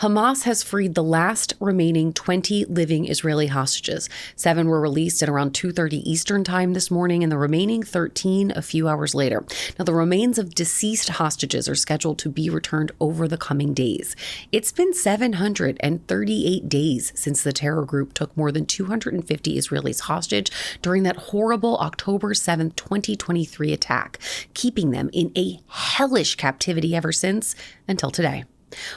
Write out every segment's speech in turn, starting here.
Hamas has freed the last remaining 20 living Israeli hostages. 7 were released at around 2:30 Eastern time this morning, and the remaining 13 a few hours later. Now, the remains of deceased hostages are scheduled to be returned over the coming days. It's been 738 days since the terror group took more than 250 Israelis hostage during that horrible October 7th, 2023 attack, keeping them in a hellish captivity ever since until today.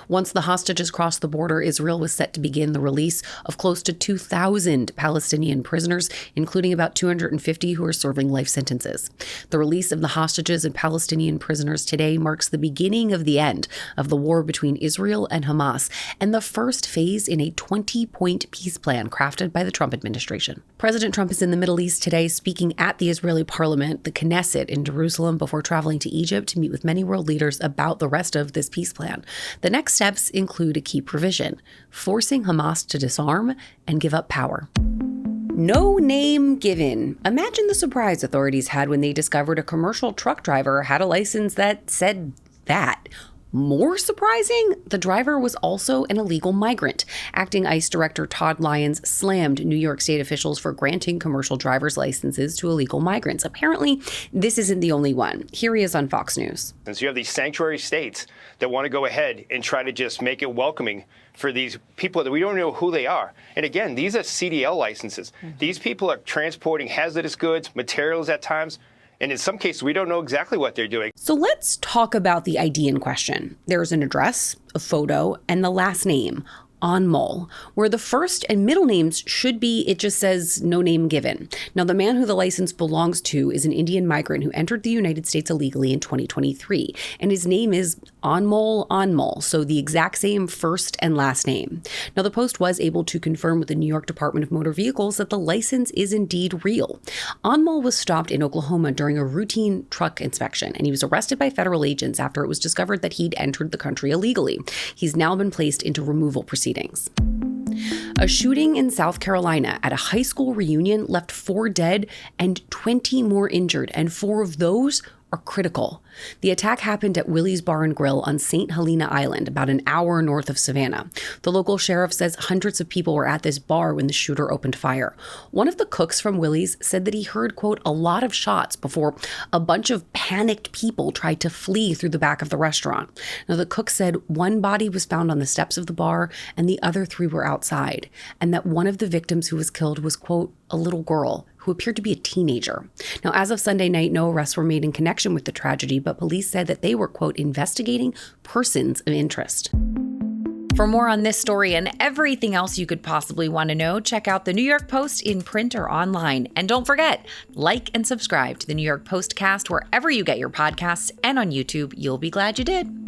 Once the hostages crossed the border, Israel was set to begin the release of close to 2,000 Palestinian prisoners, including about 250 who are serving life sentences. The release of the hostages and Palestinian prisoners today marks the beginning of the end of the war between Israel and Hamas, and the first phase in a 20-point peace plan crafted by the Trump administration. President Trump is in the Middle East today, speaking at the Israeli parliament, the Knesset, in Jerusalem, before traveling to Egypt to meet with many world leaders about the rest of this peace plan. The next steps include a key provision: forcing Hamas to disarm and give up power. No name given. Imagine the surprise authorities had when they discovered a commercial truck driver had a license that said that. More surprising, the driver was also an illegal migrant. Acting ICE Director Todd Lyons slammed New York State officials for granting commercial driver's licenses to illegal migrants. Apparently, this isn't the only one. Here he is on Fox News. Since you have these sanctuary states that want to go ahead and try to just make it welcoming for these people that we don't know who they are. And again, these are CDL licenses. These people are transporting hazardous goods, materials at times. And in some cases, we don't know exactly what they're doing. So let's talk about the ID in question. There's an address, a photo, and the last name, Anmol, where the first and middle names should be, it just says no name given. Now, the man who the license belongs to is an Indian migrant who entered the United States illegally in 2023, and his name is Anmol, so the exact same first and last name. Now, the Post was able to confirm with the New York Department of Motor Vehicles that the license is indeed real. Anmol was stopped in Oklahoma during a routine truck inspection, and he was arrested by federal agents after it was discovered that he'd entered the country illegally. He's now been placed into removal proceedings. A shooting in South Carolina at a high school reunion left 4 dead and 20 more injured, and 4 of those are critical. The attack happened at Willie's Bar and Grill on St. Helena Island, about an hour north of Savannah. The local sheriff says hundreds of people were at this bar when the shooter opened fire. One of the cooks from Willie's said that he heard, quote, a lot of shots before a bunch of panicked people tried to flee through the back of the restaurant. Now, the cook said one body was found on the steps of the bar and the other 3 were outside, and that one of the victims who was killed was, quote, a little girl who appeared to be a teenager. Now, as of Sunday night, no arrests were made in connection with the tragedy, but police said that they were, quote, investigating persons of interest. For more on this story and everything else you could possibly want to know, check out the New York Post in print or online. And don't forget, like and subscribe to the New York Post cast wherever you get your podcasts, and on YouTube. You'll be glad you did.